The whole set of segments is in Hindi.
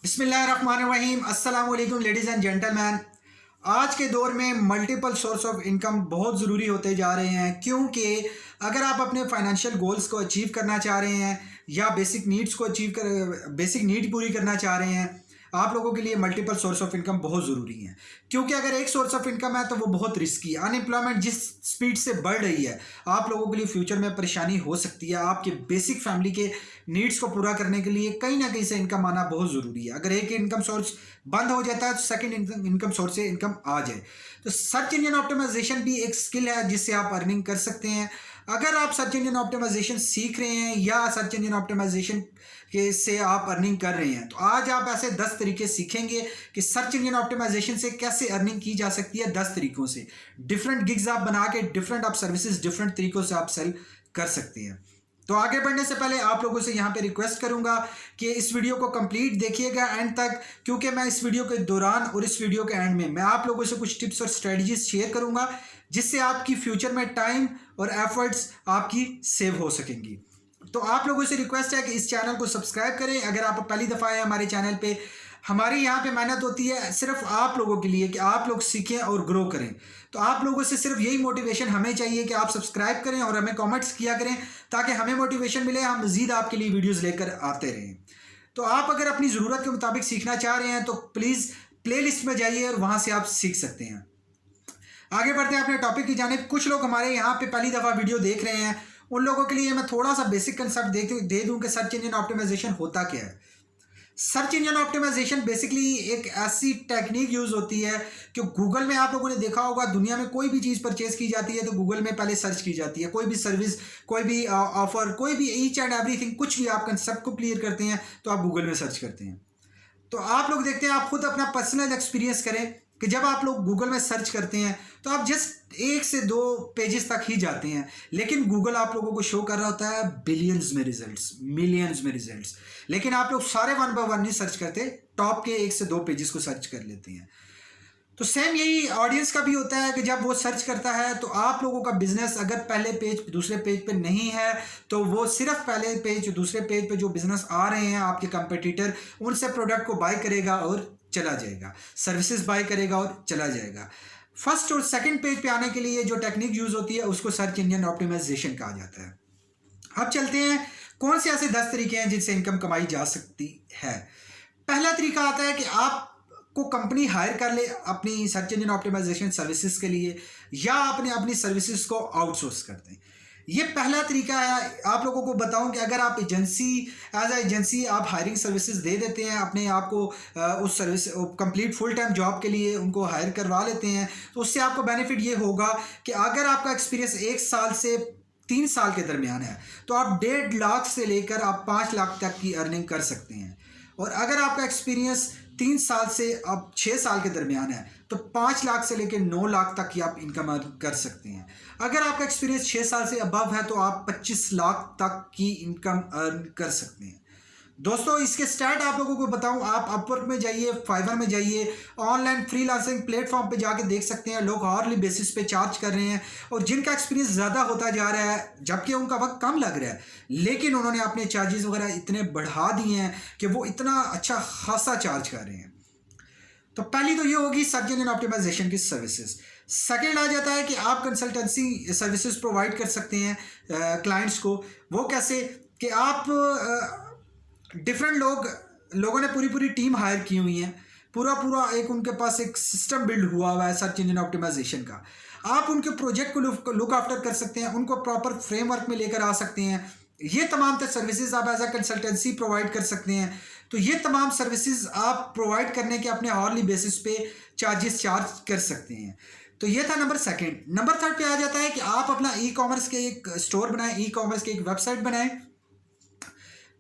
बिस्मिल्लाहिर्रहमानिर्रहीम। अस्सलाम वालेकुम लेडीज़ एंड जेंटलमैन। आज के दौर में मल्टीपल सोर्स ऑफ इनकम बहुत ज़रूरी होते जा रहे हैं, क्योंकि अगर आप अपने फाइनेंशियल गोल्स को अचीव करना चाह रहे हैं या बेसिक नीड पूरी करना चाह रहे हैं, आप लोगों के लिए मल्टीपल सोर्स ऑफ इनकम बहुत ज़रूरी है। क्योंकि अगर एक सोर्स ऑफ इनकम है तो वो बहुत रिस्की है। अनएम्प्लॉयमेंट जिस स्पीड से बढ़ रही है, आप लोगों के लिए फ्यूचर में परेशानी हो सकती है। आपके बेसिक फैमिली के नीड्स को पूरा करने के लिए कहीं ना कहीं से इनकम आना बहुत ज़रूरी है। अगर एक इनकम सोर्स बंद हो जाता है तो सेकंड इनकम सोर्स से इनकम आ जाए। तो सर्च इंजन ऑप्टिमाइजेशन भी एक स्किल है जिससे आप अर्निंग कर सकते हैं। अगर आप सर्च इंजन ऑप्टिमाइजेशन सीख रहे हैं या सर्च इंजन ऑप्टिमाइजेशन के से आप अर्निंग कर रहे हैं, तो आज आप ऐसे 10 तरीके सीखेंगे कि सर्च इंजन ऑप्टिमाइजेशन से कैसे अर्निंग की जा सकती है। 10 तरीकों से डिफरेंट गिग्स आप बना के डिफरेंट आप सर्विसेज डिफरेंट तरीकों से आप सेल कर सकते हैं। तो आगे बढ़ने से पहले आप लोगों से यहाँ पे रिक्वेस्ट करूंगा कि इस वीडियो को कंप्लीट देखिएगा एंड तक, क्योंकि मैं इस वीडियो के दौरान और इस वीडियो के एंड में मैं आप लोगों से कुछ टिप्स और स्ट्रेटजीज शेयर करूंगा जिससे आपकी फ्यूचर में टाइम और एफर्ट्स आपकी सेव हो सकेंगी। तो आप लोगों से रिक्वेस्ट है कि इस चैनल को सब्सक्राइब करें। अगर आप पहली दफ़ा आए हमारे चैनल पे, हमारी यहाँ पे मेहनत होती है सिर्फ आप लोगों के लिए कि आप लोग सीखें और ग्रो करें। तो आप लोगों से सिर्फ यही मोटिवेशन हमें चाहिए कि आप सब्सक्राइब करें और हमें कमेंट्स किया करें, ताकि हमें मोटिवेशन मिले, हम मज़ीद आपके लिए वीडियोज़ लेकर आते रहें। तो आप अगर अपनी ज़रूरत के मुताबिक सीखना चाह रहे हैं तो प्लीज़ प्ले लिस्ट में जाइए और वहाँ से आप सीख सकते हैं। आगे बढ़ते हैं अपने टॉपिक की जानिब। कुछ लोग हमारे यहाँ पे पहली दफ़ा वीडियो देख रहे हैं, उन लोगों के लिए मैं थोड़ा सा बेसिक कंसेप्ट दे दूं कि सर्च इंजन ऑप्टिमाइजेशन होता क्या है। सर्च इंजन ऑप्टिमाइजेशन बेसिकली एक ऐसी टेक्निक यूज़ होती है कि गूगल में आप लोगों ने देखा होगा, दुनिया में कोई भी चीज़ परचेज की जाती है तो गूगल में पहले सर्च की जाती है। कोई भी सर्विस, कोई भी ऑफर, कोई भी ईच एंड एवरीथिंग, कुछ भी आप कंसेप्ट को क्लियर करते हैं तो आप गूगल में सर्च करते हैं। तो आप लोग देखते हैं, आप खुद अपना पर्सनल एक्सपीरियंस करें कि जब आप लोग गूगल में सर्च करते हैं तो आप जस्ट 1 से 2 पेजेस तक ही जाते हैं, लेकिन गूगल आप लोगों को शो कर रहा होता है बिलियंस में रिजल्ट्स, मिलियंस में रिजल्ट्स। लेकिन आप लोग सारे वन बाय वन नहीं सर्च करते, टॉप के 1 से 2 पेजेस को सर्च कर लेते हैं। तो सेम यही ऑडियंस का भी होता है कि जब वो सर्च करता है तो आप लोगों का बिजनेस अगर पहले पेज दूसरे पेज पे नहीं है तो वो सिर्फ पहले पेज दूसरे पेज पे जो बिजनेस आ रहे हैं आपके कंपटीटर, उनसे प्रोडक्ट को बाय करेगा और चला जाएगा, सर्विसेज बाय करेगा और चला जाएगा। फर्स्ट और सेकंड पेज पे आने के लिए जो टेक्निक यूज होती है उसको सर्च इंजन ऑप्टिमाइजेशन कहा जाता है। अब चलते हैं कौन से ऐसे 10 तरीके हैं जिनसे इनकम कमाई जा सकती है। पहला तरीका आता है कि आप को कंपनी हायर कर ले अपनी सर्च इंजन ऑप्टिमाइजेशन सर्विसेज के लिए, या अपनी सर्विसेज को आउटसोर्स कर दें। ये पहला तरीका है। आप लोगों को बताऊं कि अगर आप एज एजेंसी आप हायरिंग सर्विसेज दे देते हैं, अपने आप को उस service complete full time job के लिए उनको हायर करवा लेते हैं, तो उससे आपको बेनिफिट ये होगा कि अगर आपका एक्सपीरियंस 1 साल से 3 साल के दरमियान है तो आप 1.5 लाख से लेकर आप 5 लाख तक की अर्निंग कर सकते हैं। और अगर आपका एक्सपीरियंस 3 साल से अब 6 साल के दरमियान है तो 5 लाख से लेकर 9 लाख तक की आप इनकम अर्न कर सकते हैं। अगर आपका एक्सपीरियंस 6 साल से अबव है तो आप 25 लाख तक की इनकम अर्न कर सकते हैं। दोस्तों, इसके स्टार्ट आप लोगों को बताऊं, आप अपवर्क में जाइए, फाइवर में जाइए, ऑनलाइन फ्रीलांसिंग प्लेटफॉर्म पे जाके देख सकते हैं। लोग हावरली बेसिस पे चार्ज कर रहे हैं और जिनका एक्सपीरियंस ज़्यादा होता जा रहा है जबकि उनका वक्त कम लग रहा है, लेकिन उन्होंने अपने चार्जेस वगैरह इतने बढ़ा दिए हैं कि वो इतना अच्छा खासा चार्ज कर रहे हैं। तो पहली तो ये होगी सर्च इंजन ऑप्टिमाइजेशन की सर्विसेज। सेकेंड आ जाता है कि आप कंसल्टेंसी सर्विसेज प्रोवाइड कर सकते हैं क्लाइंट्स को। वो कैसे कि आप डिफरेंट लोगों ने पूरी टीम हायर की हुई है, पूरा एक उनके पास एक सिस्टम बिल्ड हुआ है सर्च इंजन ऑप्टिमाइजेशन का। आप उनके प्रोजेक्ट को लुक आफ्टर कर सकते हैं, उनको प्रॉपर फ्रेमवर्क में लेकर आ सकते हैं। ये तमाम सर्विसेज आप एज अ कंसल्टेंसी प्रोवाइड कर सकते हैं। तो ये तमाम सर्विसेज आप प्रोवाइड करने के अपने आवरली बेसिस पे चार्जेस चार्ज कर सकते हैं। तो ये था नंबर सेकंड। नंबर थर्ड पे आ जाता है कि आप अपना ई कॉमर्स के एक स्टोर बनाएं, ई कॉमर्स की एक वेबसाइट बनाएं,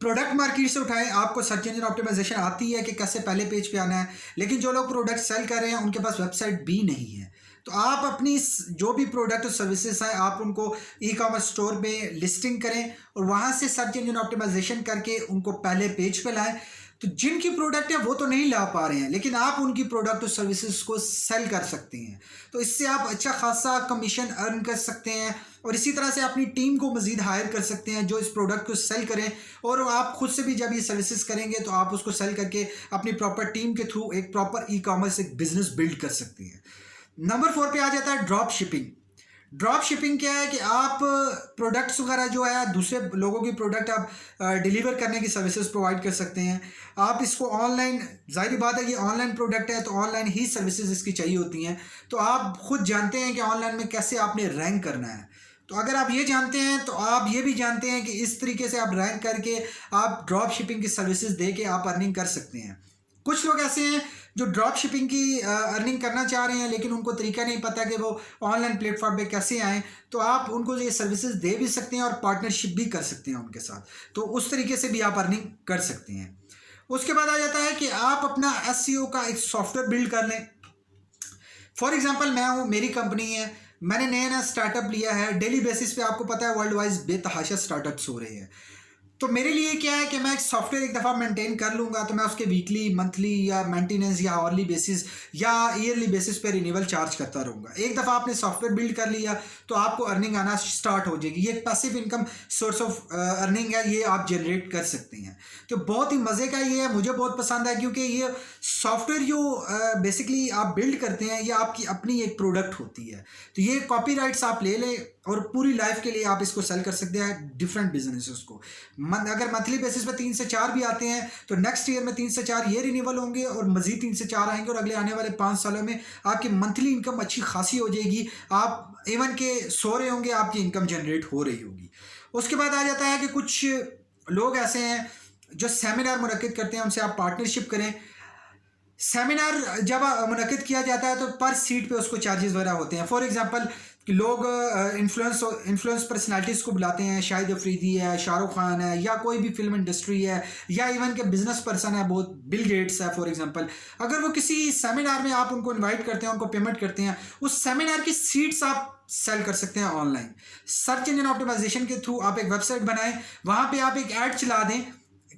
प्रोडक्ट मार्केट से उठाएं। आपको सर्च इंजन ऑप्टिमाइजेशन आती है कि कैसे पहले पेज पे आना है, लेकिन जो लोग प्रोडक्ट सेल कर रहे हैं उनके पास वेबसाइट भी नहीं है। तो आप अपनी जो भी प्रोडक्ट और सर्विसेज हैं आप उनको ई कॉमर्स स्टोर में लिस्टिंग करें और वहाँ से सर्च इंजन ऑप्टिमाइजेशन करके उनको पहले पेज पे लाएं। तो जिनकी प्रोडक्ट है वो तो नहीं ला पा रहे हैं, लेकिन आप उनकी प्रोडक्ट और सर्विसेज को सेल कर सकते हैं। तो इससे आप अच्छा खासा कमीशन अर्न कर सकते हैं और इसी तरह से अपनी टीम को मज़ीद हायर कर सकते हैं जो इस प्रोडक्ट को सेल करें। और आप खुद से भी जब ये सर्विसेज करेंगे तो आप उसको सेल करके अपनी प्रॉपर टीम के थ्रू एक प्रॉपर ई कॉमर्स एक बिजनेस बिल्ड कर सकते हैं। नंबर 4 पे आ जाता है ड्रॉप शिपिंग। ड्रॉप शिपिंग क्या है कि आप प्रोडक्ट्स वगैरह जो है दूसरे लोगों की प्रोडक्ट आप डिलीवर करने की सर्विसेज प्रोवाइड कर सकते हैं। आप इसको ऑनलाइन, ज़ाहिर बात है ये ऑनलाइन प्रोडक्ट है तो ऑनलाइन ही सर्विसेज इसकी चाहिए होती हैं। तो आप खुद जानते हैं कि ऑनलाइन में कैसे आपने रैंक करना है। तो अगर आप ये जानते हैं तो आप ये भी जानते हैं कि इस तरीके से आप रैंक करके आप ड्रॉप शिपिंग की सर्विसेज दे के आप अर्निंग कर सकते हैं। कुछ लोग ऐसे हैं जो ड्रॉप शिपिंग की अर्निंग करना चाह रहे हैं लेकिन उनको तरीका नहीं पता कि वो ऑनलाइन प्लेटफॉर्म पे कैसे आएँ। तो आप उनको ये सर्विसेज दे भी सकते हैं और पार्टनरशिप भी कर सकते हैं उनके साथ। तो उस तरीके से भी आप अर्निंग कर सकते हैं। उसके बाद आ जाता है कि आप अपना एसईओ का एक सॉफ्टवेयर बिल्ड कर लें। फॉर एग्जांपल मैं हूँ, मेरी कंपनी है, मैंने नया स्टार्टअप लिया है। डेली बेसिस पे आपको पता है वर्ल्ड वाइज बेतहाशा स्टार्टअप्स हो रहे हैं। तो मेरे लिए क्या है कि मैं एक सॉफ्टवेयर एक दफ़ा मेंटेन कर लूँगा तो मैं उसके वीकली, मंथली या मेंटेनेंस या आवरली बेसिस या ईयरली बेसिस पे रिन्यूअल चार्ज करता रहूँगा। एक दफ़ा आपने सॉफ्टवेयर बिल्ड कर लिया तो आपको अर्निंग आना स्टार्ट हो जाएगी। ये एक passive income source of earning है, ये आप जनरेट कर सकते हैं। तो बहुत ही मज़े का ये है, मुझे बहुत पसंद है क्योंकि ये सॉफ्टवेयर जो बेसिकली आप बिल्ड करते हैं ये आपकी अपनी एक प्रोडक्ट होती है। तो ये कॉपीराइट्स आप ले लें और पूरी लाइफ के लिए आप इसको सेल कर सकते हैं डिफरेंट बिजनेसेस को। अगर मंथली बेसिस पे 3 से 4 भी आते हैं तो नेक्स्ट ईयर में 3 से 4 ये रिन्यूअल होंगे और मजीद 3 से 4 आएंगे और अगले आने वाले 5 सालों में आपकी मंथली इनकम अच्छी खासी हो जाएगी। आप इवन के सो रहे होंगे, आपकी इनकम जनरेट हो रही होगी। उसके बाद आ जाता है कि कुछ लोग ऐसे हैं जो सेमिनार मुनक्किद करते हैं, उनसे आप पार्टनरशिप करें। सेमिनार जब मुनक्किद किया जाता है तो पर सीट पे उसको चार्जेस वगैरह होते हैं। फॉर एग्जांपल कि लोग इन्फ्लुएंस पर्सनालिटीज़ को बुलाते हैं, शाहिद अफरीदी है, शाहरुख खान है, या कोई भी फिल्म इंडस्ट्री है, या इवन के बिजनेस पर्सन है, बहुत बिल गेट्स है फॉर एग्जांपल। अगर वो किसी सेमिनार में आप उनको इनवाइट करते हैं, उनको पेमेंट करते हैं, उस सेमिनार की सीट्स आप सेल कर सकते हैं ऑनलाइन। सर्च इंजन ऑप्टिमाइजेशन के थ्रू आप एक वेबसाइट बनाएं, वहाँ पे आप एक ऐड चला दें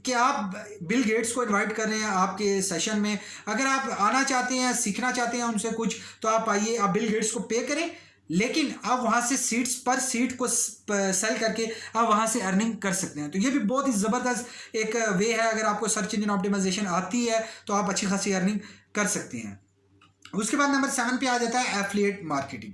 कि आप बिल गेट्स को इनवाइट कर रहे हैं आपके सेशन में। अगर आप आना चाहते हैं, सीखना चाहते हैं उनसे कुछ, तो आप आइए, आप बिल गेट्स को पे करें, लेकिन आप वहाँ से सीट्स पर सीट को सेल करके आप वहाँ से अर्निंग कर सकते हैं। तो ये भी बहुत ही ज़बरदस्त एक वे है। अगर आपको सर्च इंजन ऑप्टिमाइजेशन आती है तो आप अच्छी खासी अर्निंग कर सकते हैं। उसके बाद नंबर 7 पे आ जाता है एफिलिएट मार्केटिंग।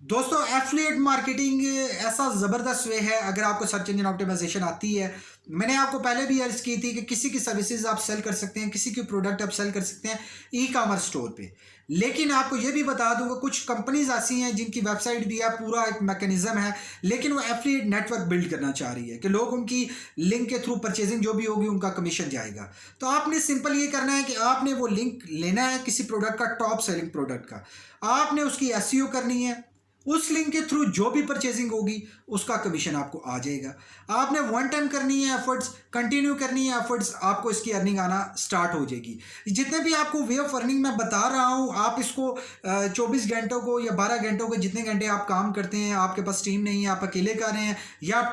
दोस्तों, एफिलिएट मार्केटिंग ऐसा ज़बरदस्त वे है, अगर आपको सर्च इंजन ऑप्टिमाइजेशन आती है। मैंने आपको पहले भी अर्ज की थी कि किसी की सर्विसेज आप सेल कर सकते हैं, किसी की प्रोडक्ट आप सेल कर सकते हैं ई कॉमर्स स्टोर पे। लेकिन आपको ये भी बता दूंगा, कुछ कंपनीज ऐसी हैं जिनकी वेबसाइट भी है, पूरा एक मैकेनिज्म है, लेकिन वो एफिलिएट नेटवर्क बिल्ड करना चाह रही है कि लोग उनकी लिंक के थ्रू परचेजिंग जो भी होगी उनका कमीशन जाएगा। तो आपने सिंपल ये करना है कि आपने वो लिंक लेना है किसी प्रोडक्ट का, टॉप सेलिंग प्रोडक्ट का, आपने उसकी एसईओ करनी है, उस लिंक के थ्रू जो भी परचेजिंग होगी उसका कमीशन आपको आ जाएगा। आपने वन टाइम करनी है एफर्ट्स, कंटिन्यू करनी है एफर्ट्स, आपको इसकी अर्निंग आना स्टार्ट हो जाएगी। जितने भी आपको वे ऑफ अर्निंग मैं बता रहा हूँ, आप इसको 24 घंटों को या 12 घंटों को, जितने घंटे आप काम करते हैं, आपके पास टीम नहीं है, आप अकेले कर रहे हैं या आप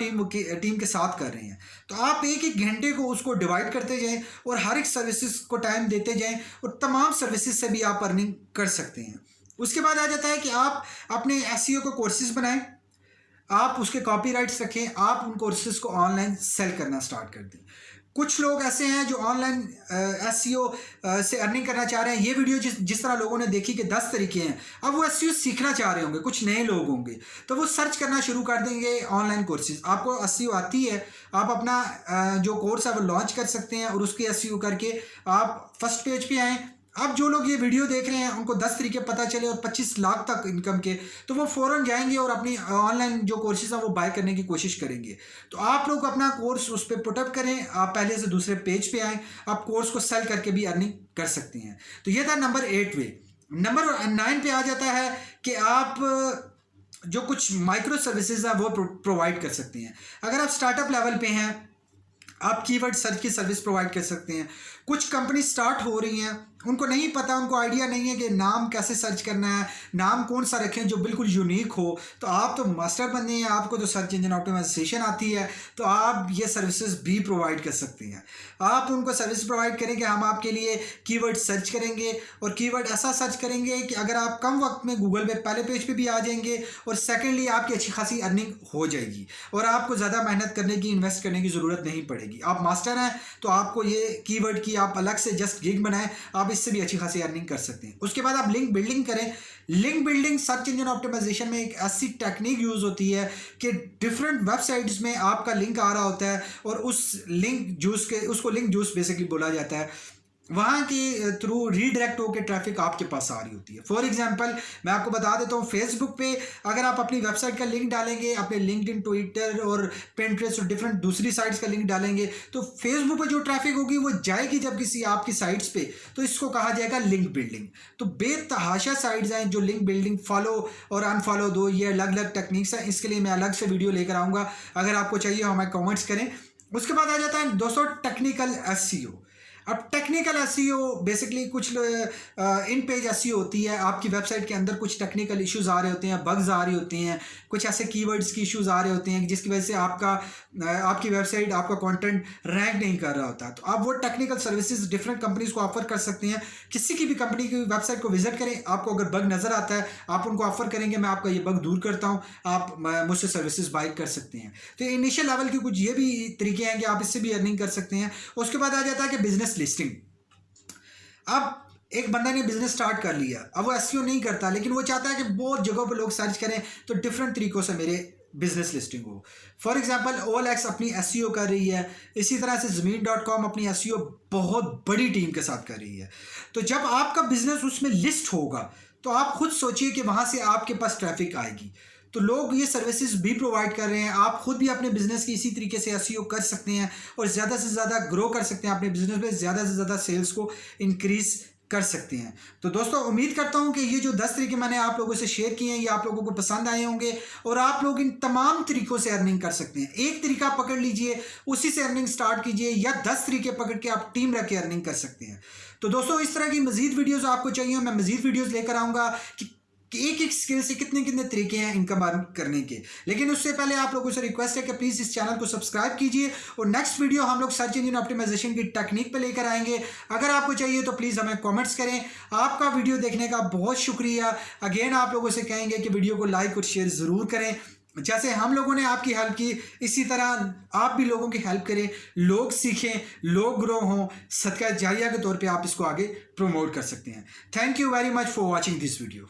टीम के साथ कर रहे हैं, तो आप एक एक घंटे को उसको डिवाइड करते जाएँ और हर एक सर्विसेज को टाइम देते जाएँ और तमाम सर्विसेज से भी आप अर्निंग कर सकते हैं। उसके बाद आ जाता है कि आप अपने एसईओ को कोर्सेज बनाएं, आप उसके कॉपीराइट्स रखें, आप उन कोर्सेज को ऑनलाइन सेल करना स्टार्ट कर दें। कुछ लोग ऐसे हैं जो ऑनलाइन एसईओ से अर्निंग करना चाह रहे हैं। ये वीडियो जिस तरह लोगों ने देखी कि 10 तरीके हैं, अब वो एसईओ सीखना चाह रहे होंगे, कुछ नए लोग होंगे, तो वो सर्च करना शुरू कर देंगे ऑनलाइन कोर्सेज। आपको एसईओ आती है, आप अपना जो कोर्स है वो लॉन्च कर सकते हैं और उसकी एसईओ करके आप फर्स्ट पेज पे आएँ। अब जो लोग ये वीडियो देख रहे हैं उनको 10 तरीके पता चले और 25 लाख तक इनकम के, तो वो फ़ौरन जाएंगे और अपनी ऑनलाइन जो कोर्सेज हैं वो बाय करने की कोशिश करेंगे। तो आप लोग अपना कोर्स उस पर पुटअप करें, आप पहले से दूसरे पेज पे आएँ, आप कोर्स को सेल करके भी अर्निंग कर सकते हैं। तो ये था नंबर 8 वे। नंबर 9 पे आ जाता है कि आप जो कुछ माइक्रो सर्विसेज हैं वो प्रोवाइड कर सकते हैं। अगर आप स्टार्टअप लेवल पे हैं, आप कीवर्ड सर्च की सर्विस प्रोवाइड कर सकते हैं। कुछ कंपनी स्टार्ट हो रही हैं, उनको नहीं पता, उनको आइडिया नहीं है कि नाम कैसे सर्च करना है, नाम कौन सा रखें जो बिल्कुल यूनिक हो। तो आप तो मास्टर बने हैं, आपको तो सर्च इंजन ऑप्टिमाइजेशन आती है, तो आप ये सर्विसेज भी प्रोवाइड कर सकते हैं। आप उनको सर्विस प्रोवाइड करें कि हम आपके लिए कीवर्ड सर्च करेंगे, और कीवर्ड ऐसा सर्च करेंगे कि अगर आप कम वक्त में गूगल पे पहले पेज पे भी आ जाएंगे, और सेकेंडली आपकी अच्छी खासी अर्निंग हो जाएगी, और आपको ज़्यादा मेहनत करने की, इन्वेस्ट करने की ज़रूरत नहीं पड़ेगी। आप मास्टर हैं तो आपको ये कीवर्ड की आप अलग से जस्ट गिग बनाएं, आप इससे भी अच्छी खासी अर्निंग कर सकते हैं। उसके बाद आप लिंक बिल्डिंग करें। Link building search engine optimisation में एक ऐसी टेक्निक यूज होती है कि डिफरेंट वेबसाइट्स में आपका लिंक आ रहा होता है, और उसको लिंक जूस बेसिकली बोला जाता है। वहाँ के थ्रू रीडायरेक्ट होकर ट्रैफिक आपके पास आ रही होती है। फॉर एग्जांपल मैं आपको बता देता हूँ, फेसबुक पे अगर आप अपनी वेबसाइट का लिंक डालेंगे, अपने लिंक्डइन, ट्विटर और पिंटरेस्ट और डिफरेंट दूसरी साइट्स का लिंक डालेंगे, तो फेसबुक पे जो ट्रैफिक होगी वो जाएगी जब किसी आपकी साइट्स पे, तो इसको कहा जाएगा लिंक बिल्डिंग। तो बेतहाशा साइट्स हैं जो लिंक बिल्डिंग फॉलो और अनफॉलो दो, ये अलग अलग टेक्निक्स हैं। इसके लिए मैं अलग से वीडियो लेकर आऊँगा, अगर आपको चाहिए हमें कॉमेंट्स करें। उसके बाद आ जाता है दोस्तों टेक्निकल एसईओ। अब टेक्निकल एसईओ बेसिकली कुछ इन पेज एसईओ होती है, आपकी वेबसाइट के अंदर कुछ टेक्निकल इश्यूज आ रहे होते हैं, बग्स आ रही होती हैं, कुछ ऐसे कीवर्ड्स की इश्यूज आ रहे होते हैं जिसकी वजह से आपकी वेबसाइट, आपका कंटेंट रैंक नहीं कर रहा होता। तो आप वो टेक्निकल सर्विसेज डिफरेंट कंपनीज को ऑफर कर सकते हैं। किसी की भी कंपनी की वेबसाइट को विजिट करें, आपको अगर बग नज़र आता है आप उनको ऑफर करेंगे, मैं आपका ये बग दूर करता हूँ, आप मुझसे सर्विसेज बाय कर सकते हैं। तो इनिशियल लेवल के कुछ ये भी तरीके हैं कि आप इससे भी अर्निंग कर सकते हैं। उसके बाद आ जाता है कि बिजनेस लिस्टिंग। अब एक बंदा ने बिजनेस स्टार्ट कर लिया, अब वो एसईओ नहीं करता, लेकिन वो चाहता है कि बहुत जगहों पे लोग सर्च करें, तो डिफरेंट तरीकों से मेरे बिजनेस लिस्टिंग हो। फॉर एग्जांपल OLX अपनी एसईओ कर रही है, इसी तरह से ज़मीन.com अपनी एसईओ बहुत बड़ी टीम के साथ कर रही है। तो जब आपका बिजनेस उसमें लिस्ट होगा, तो आप खुद सोचिए कि वहाँ से आपके पास ट्रैफिक आएगी। तो लोग ये सर्विसेज भी प्रोवाइड कर रहे हैं, आप खुद भी अपने बिजनेस की इसी तरीके से एसईओ कर सकते हैं, और ज़्यादा से ज़्यादा ग्रो कर सकते हैं अपने बिजनेस में, ज़्यादा से ज़्यादा सेल्स को इंक्रीज कर सकते हैं। तो दोस्तों उम्मीद करता हूं कि ये जो 10 तरीके मैंने आप लोगों से शेयर किए हैं, ये आप लोगों को पसंद आए होंगे, और आप लोग इन तमाम तरीकों से अर्निंग कर सकते हैं। एक तरीका पकड़ लीजिए, उसी से अर्निंग स्टार्ट कीजिए, या 10 तरीके पकड़ के आप टीम रख के अर्निंग कर सकते हैं। तो दोस्तों इस तरह की मजीद वीडियोज़ आपको चाहिए, मैं मजीद वीडियोज़ लेकर आऊँगा कि एक एक स्किल से कितने कितने तरीके हैं इनकम अर्न करने के। लेकिन उससे पहले आप लोगों से रिक्वेस्ट है कि प्लीज़ इस चैनल को सब्सक्राइब कीजिए, और नेक्स्ट वीडियो हम लोग सर्च इंजन ऑप्टिमाइजेशन की टेक्निक पे लेकर आएंगे। अगर आपको चाहिए तो प्लीज़ हमें कमेंट्स करें। आपका वीडियो देखने का बहुत शुक्रिया। अगेन आप लोगों से कहेंगे कि वीडियो को लाइक और शेयर ज़रूर करें, जैसे हम लोगों ने आपकी हेल्प की, इसी तरह आप भी लोगों की हेल्प करें, लोग सीखें, लोग ग्रो हों, सदका जारिया के तौर पे आप इसको आगे प्रमोट कर सकते हैं। Thank you very much for watching this video.